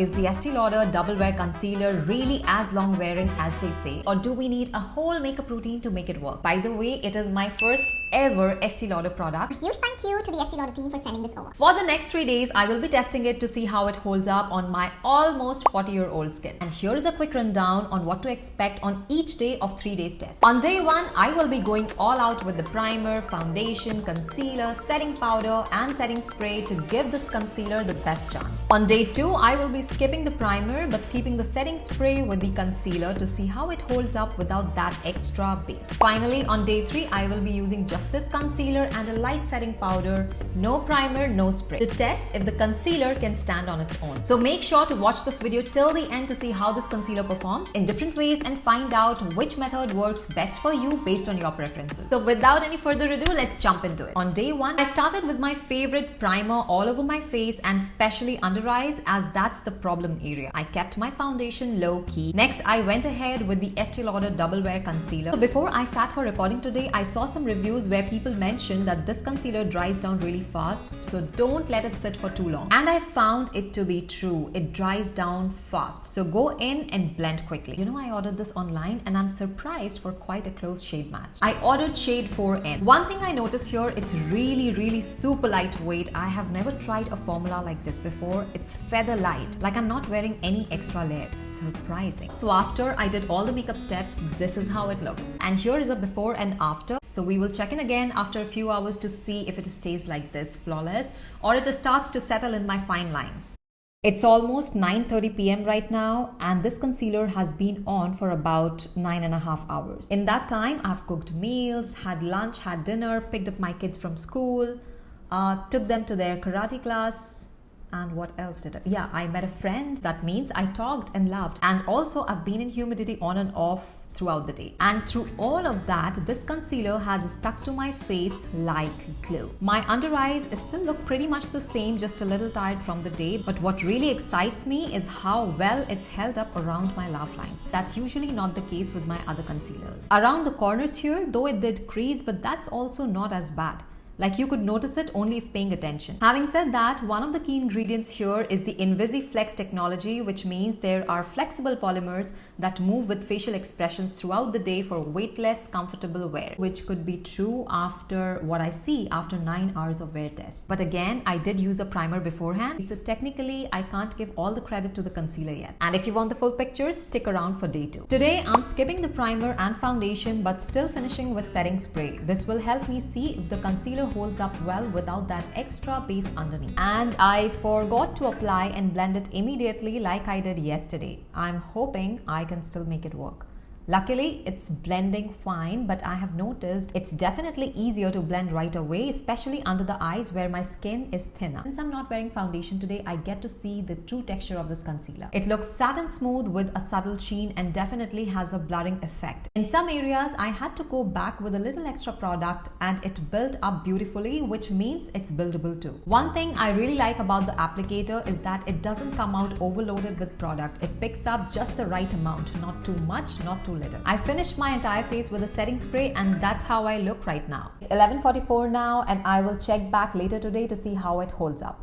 Is the Estee Lauder Double Wear Concealer really as long wearing as they say? Or do we need a whole makeup routine to make it work? By the way, it is my first ever Estee Lauder product. A huge thank you to the Estee Lauder team for sending this over. For the next 3 days, I will be testing it to see how it holds up on my almost 40-year-old skin. And here is a quick rundown on what to expect on each day of 3 days test. On day 1, I will be going all out with the primer, foundation, concealer, setting powder and setting spray to give this concealer the best chance. On day 2, I will be skipping the primer but keeping the setting spray with the concealer to see how it holds up without that extra base. Finally, on day 3, I will be using just this concealer and a light setting powder, no primer, no spray, to test if the concealer can stand on its own. So make sure to watch this video till the end to see how this concealer performs in different ways and find out which method works best for you based on your preferences. So without any further ado, let's jump into it. On day 1, I started with my favorite primer all over my face and especially under eyes, as that's the problem area. I kept my foundation low key. Next, I went ahead with the Estee Lauder Double Wear Concealer. So before I sat for recording today, I saw some reviews where people mentioned that this concealer dries down really fast, so don't let it sit for too long. And I found it to be true. It dries down fast. So go in and blend quickly. You know, I ordered this online and I'm surprised for quite a close shade match. I ordered shade 4N. One thing I noticed here, it's really super lightweight. I have never tried a formula like this before. It's feather light, like I'm not wearing any extra layers. Surprising. So after I did all the makeup steps, this is how it looks. And here is a before and after. So we will check in again after a few hours to see if it stays like this, flawless, or it starts to settle in my fine lines. It's almost 9:30 p.m. right now, and this concealer has been on for about 9.5 hours. In that time, I've cooked meals, had lunch, had dinner, picked up my kids from school, took them to their karate class. And what else did I? Yeah, I met a friend. That means I talked and laughed. And also, I've been in humidity on and off throughout the day. And through all of that, this concealer has stuck to my face like glue. My under eyes still look pretty much the same, just a little tired from the day. But what really excites me is how well it's held up around my laugh lines. That's usually not the case with my other concealers. Around the corners here, though it did crease, but that's also not as bad. Like, you could notice it only if paying attention. Having said that, one of the key ingredients here is the InvisiFlex technology, which means there are flexible polymers that move with facial expressions throughout the day for weightless, comfortable wear, which could be true after what I see after 9 hours of wear test. But again, I did use a primer beforehand, so technically I can't give all the credit to the concealer yet. And if you want the full picture, stick around for day 2. Today, I'm skipping the primer and foundation, but still finishing with setting spray. This will help me see if the concealer holds up well without that extra base underneath. And I forgot to apply and blend it immediately like I did yesterday. I'm hoping I can still make it work. Luckily, it's blending fine, but I have noticed it's definitely easier to blend right away, especially under the eyes where my skin is thinner. Since I'm not wearing foundation today, I get to see the true texture of this concealer. It looks satin smooth with a subtle sheen and definitely has a blurring effect. In some areas, I had to go back with a little extra product and it built up beautifully, which means it's buildable too. One thing I really like about the applicator is that it doesn't come out overloaded with product. It picks up just the right amount, not too much, not too little. I finished my entire face with a setting spray and that's how I look right now. It's 11:44 now and I will check back later today to see how it holds up.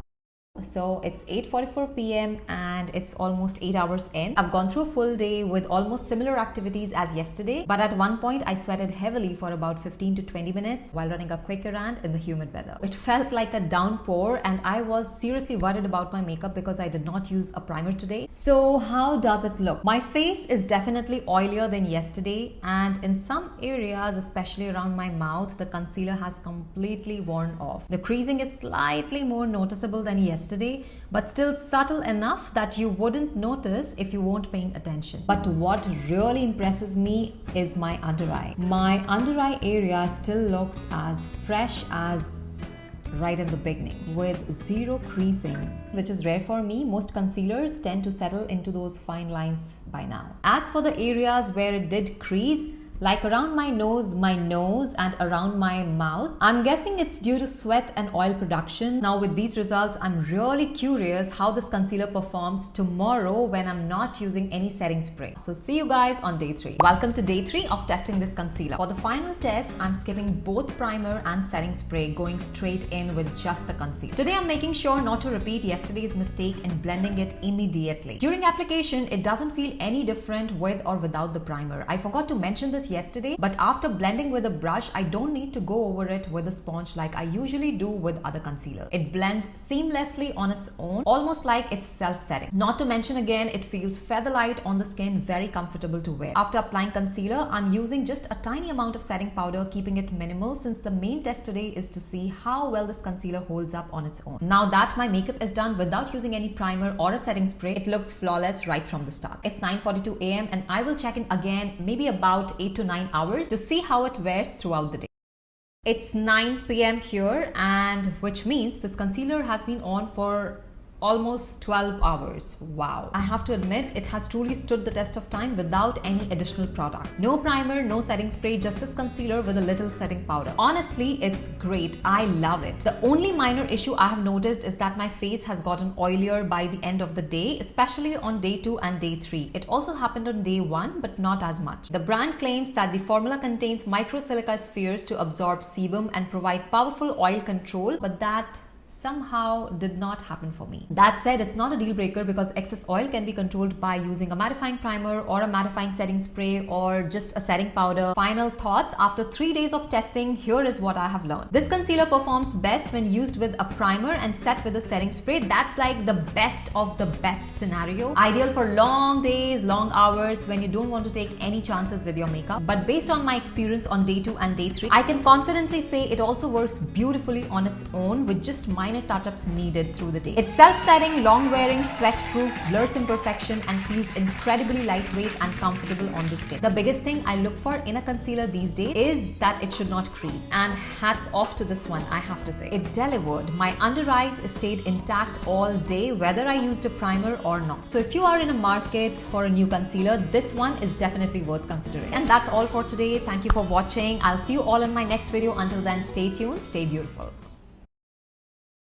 So it's 8:44 p.m. and it's almost 8 hours in. I've gone through a full day with almost similar activities as yesterday, but at one point I sweated heavily for about 15 to 20 minutes while running a quick errand in the humid weather. It felt like a downpour and I was seriously worried about my makeup because I did not use a primer today. So how does it look? My face is definitely oilier than yesterday, and in some areas, especially around my mouth, the concealer has completely worn off. The creasing is slightly more noticeable than yesterday, but still subtle enough that you wouldn't notice if you weren't paying attention. But what really impresses me is my under eye. My under eye area still looks as fresh as right in the beginning, with zero creasing, which is rare for me. Most concealers tend to settle into those fine lines by now. As for the areas where it did crease, like around my nose, and around my mouth. I'm guessing it's due to sweat and oil production. Now with these results, I'm really curious how this concealer performs tomorrow when I'm not using any setting spray. So see you guys on day 3. Welcome to day 3 of testing this concealer. For the final test, I'm skipping both primer and setting spray, going straight in with just the concealer. Today I'm making sure not to repeat yesterday's mistake and blending it immediately. During application, it doesn't feel any different with or without the primer. I forgot to mention this yesterday, but after blending with a brush, I don't need to go over it with a sponge like I usually do with other concealer. It blends seamlessly on its own, almost like it's self-setting. Not to mention again, it feels feather light on the skin, very comfortable to wear. After applying concealer, I'm using just a tiny amount of setting powder, keeping it minimal since the main test today is to see how well this concealer holds up on its own. Now that my makeup is done without using any primer or a setting spray, it looks flawless right from the start. It's 9:42 a.m. and I will check in again maybe about 8 to 9 hours to see how it wears throughout the day. It's 9 p.m. here, and which means this concealer has been on for almost 12 hours. Wow. I have to admit, it has truly stood the test of time without any additional product. No primer, no setting spray, just this concealer with a little setting powder. Honestly, it's great. I love it. The only minor issue I have noticed is that my face has gotten oilier by the end of the day, especially on day 2 and day 3. It also happened on day 1, but not as much. The brand claims that the formula contains microsilica spheres to absorb sebum and provide powerful oil control, but that somehow did not happen for me. That said, it's not a deal breaker because excess oil can be controlled by using a mattifying primer or a mattifying setting spray or just a setting powder. Final thoughts after 3 days of testing, here is what I have learned. This concealer performs best when used with a primer and set with a setting spray. That's like the best of the best scenario. Ideal for long days, long hours when you don't want to take any chances with your makeup. But based on my experience on day 2 and day 3, I can confidently say it also works beautifully on its own with just minor touch-ups needed through the day. It's self-setting, long-wearing, sweat-proof, blurs imperfection, and feels incredibly lightweight and comfortable on the skin. The biggest thing I look for in a concealer these days is that it should not crease. And hats off to this one, I have to say. It delivered. My under eyes stayed intact all day, whether I used a primer or not. So if you are in a market for a new concealer, this one is definitely worth considering. And that's all for today. Thank you for watching. I'll see you all in my next video. Until then, stay tuned, stay beautiful.